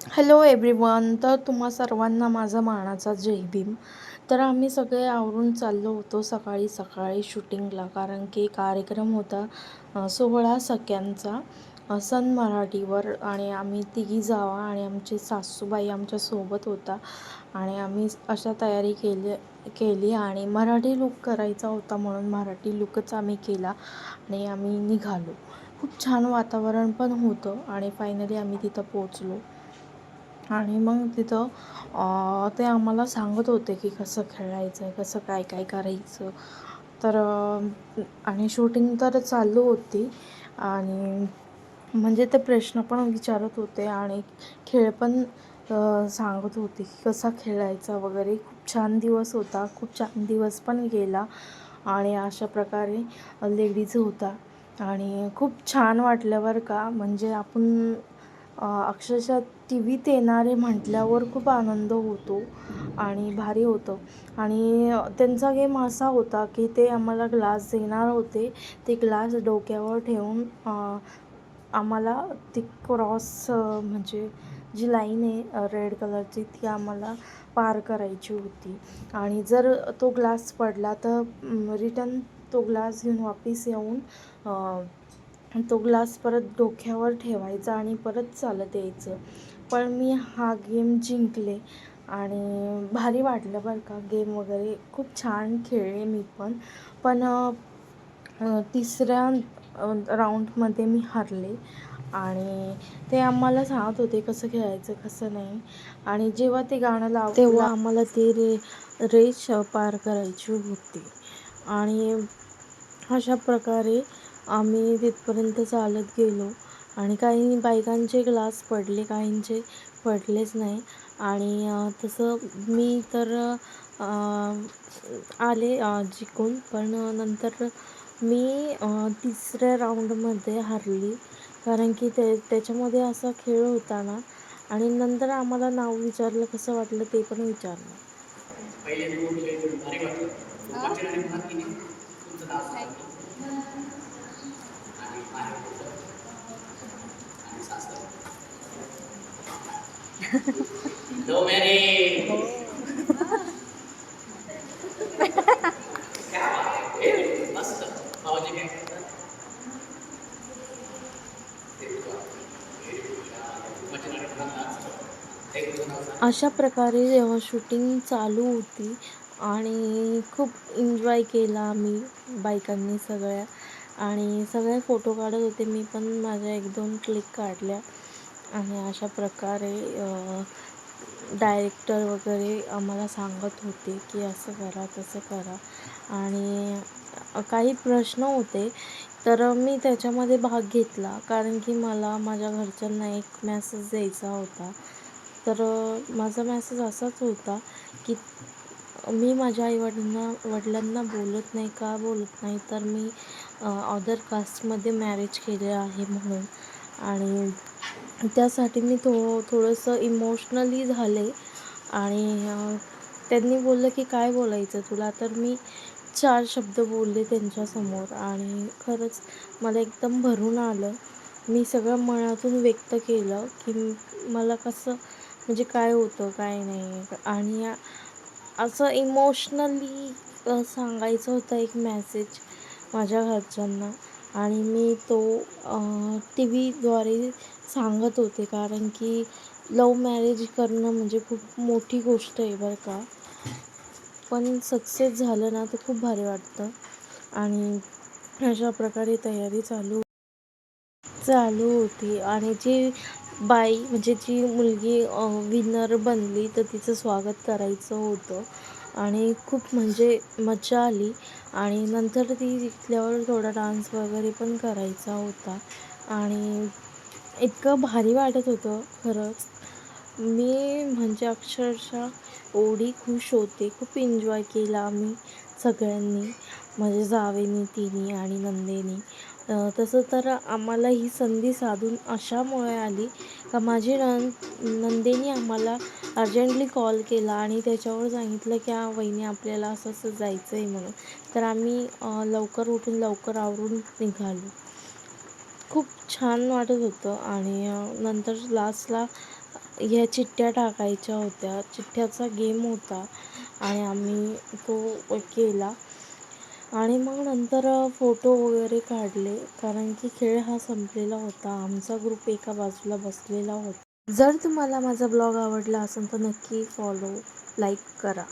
Hello everyone. तर तुम्हा सर्वांना माझा मानाचा जय भीम. तर आम्ही सगळे आवरून चाललो होतो सकाळी सकाळी शूटिंगला, कारण की कार्यक्रम होता 16 सख्यांचा सन मराठीवर. आणि आम्ही तिघी जावा आणि आमची सासूबाई आमच्यासोबत होता आणि आम्ही अशा तयारी केली आणि मराठी लूक करायचा होता म्हणून मराठी लूकच आम्ही केला आणि आम्ही निघालो. खूप छान वातावरण पण होतं आणि फायनली आम्ही तिथं पोचलो. आणि मग तिथं ते आम्हाला सांगत होते की कसं खेळायचं आहे, कसं काय काय करायचं. तर आणि शूटिंग तर चालू होती आणि म्हणजे ते प्रश्न पण विचारत होते आणि खेळ पण सांगत होते की कसा खेळायचा वगैरे. खूप छान दिवस होता, खूप छान दिवस पण गेला आणि अशा प्रकारे लेडीज होता आणि खूप छान वाटलं बरं का. म्हणजे आपण अक्षरशः टी व्हीत येणारे म्हटल्यावर खूप आनंद होतो आणि भारी होतं. आणि त्यांचा गेम असा होता की ते आम्हाला ग्लास देणार होते. ते ग्लास डोक्यावर ठेवून आम्हाला ती क्रॉस म्हणजे जी लाईन आहे रेड कलरची ती आम्हाला पार करायची होती. आणि जर तो ग्लास पडला तर रिटर्न तो ग्लास घेऊन वापस येऊन तो ग्लास परत डोक्यावर ठेवायचा आणि परत चालत यायचं. पण मी हा गेम जिंकले आणि भारी वाटलं बरं का. गेम वगैरे खूप छान खेळले मी पण. पण तिसऱ्या राऊंडमध्ये मी हरले आणि ते आम्हाला सांगत होते कसं खेळायचं कसं नाही. आणि जेव्हा ते गाणं तेव्हा आम्हाला ते रेष पार करायची होती. आणि अशा प्रकारे आम्ही तिथपर्यंत चालत गेलो आणि काही बायकांचे ग्लास पडले, काहींचे पडलेच नाही. आणि तसं मी तर आले जिंकून. पण नंतर मी तिसऱ्या राऊंडमध्ये हरली, कारण की त्याच्यामध्ये असा खेळ होता ना. आणि नंतर आम्हाला नाव विचारलं, कसं वाटलं ते पण विचारलं. पहिले दोन खेळ खेळून भारी वाटलं. वचन आणि भारतीने तुमचं नाव सांगितलं आणि माहेर कुठलं आणि सासर लव्ह मॅरेज. क्या बात आहे, व्हेरी गुड, मस्त. भाऊजी काय करतात? ते व्हेरी गुड, वचन आणि भारत एक तुझं नाव सांग. अशा प्रकारे शूटिंग चालू होती आणि खूप एन्जॉय केला आम्ही बायकांनी सगळ्या. आणि सगळे फोटो काढत होते, मी पण माझ्या 1-2 क्लिक काढल्या. आणि अशा प्रकारे डायरेक्टर वगैरे आम्हाला सांगत होते की असं करा तसं करा. आणि काही प्रश्न होते तर मी त्याच्यामध्ये भाग घेतला, कारण की मला माझ्या घरच्यांना एक मेसेज द्यायचा होता. तर माझा मेसेज असाच होता की मी माझ्या वडिलांना बोलत नाही. का बोलत नाही तर मी अदर कास्टमध्ये मॅरेज केले आहे म्हणून. आणि त्यासाठी मी थोडंसं इमोशनली झाले. आणि त्यांनी बोललं की काय बोलायचं तुला. तर मी 4 शब्द बोलले त्यांच्यासमोर आणि खरंच मला एकदम भरून आलं. मी सगळं मनातून व्यक्त केलं की मला कसं म्हणजे काय होतं काय नाही. आणि असं इमोशनली सांगायचं होतं एक मेसेज माझ्या घरच्यांना. आणि मी तो टी व्हीद्वारे सांगत होते, कारण की लव्ह मॅरेज करणं म्हणजे खूप मोठी गोष्ट आहे बरं का. पण सक्सेस झालं ना तर खूप भारी वाटतं. आणि अशा प्रकारे तयारी चालू होती. आणि जी बाई म्हणजे जी मुलगी विनर बनली तर तिचं स्वागत करायचं होतं आणि खूप म्हणजे मजा आली. आणि नंतर ती जिंकल्यावर थोडा डान्स वगैरे पण करायचा होता आणि इतकं भारी वाटत होतं खरंच. मी म्हणजे अक्षरशः एवढी खुश होते, खूप एन्जॉय केला आम्ही सगळ्यांनी, म्हणजे जावेनी, तिनी आणि नंदेनी. तसं तर आम्हाला ही संधी साधून अशामुळे आली का माझी नंदेनी आम्हाला अर्जंटली कॉल केला आणि त्याच्यावर सांगितलं की वहिनी आपल्याला असं असं जायचं आहे म्हणून. तर आम्ही लवकर उठून लवकर आवरून निघालो. खूप छान वाटत होतं. आणि नंतर लास्टला ह्या चिठ्ठ्या टाकायच्या होत्या. चिठ्ठ्याचा गेम होता आणि आम्ही तो केला आणि मग नंतर फोटो वगैरे काढले, कारण की खेळ हा संपलेला होता. आमचा ग्रुप एका बाजूला बसलेला होता. जर तुम्हाला माझा ब्लॉग आवडला असेल तर नक्की फॉलो, लाईक करा.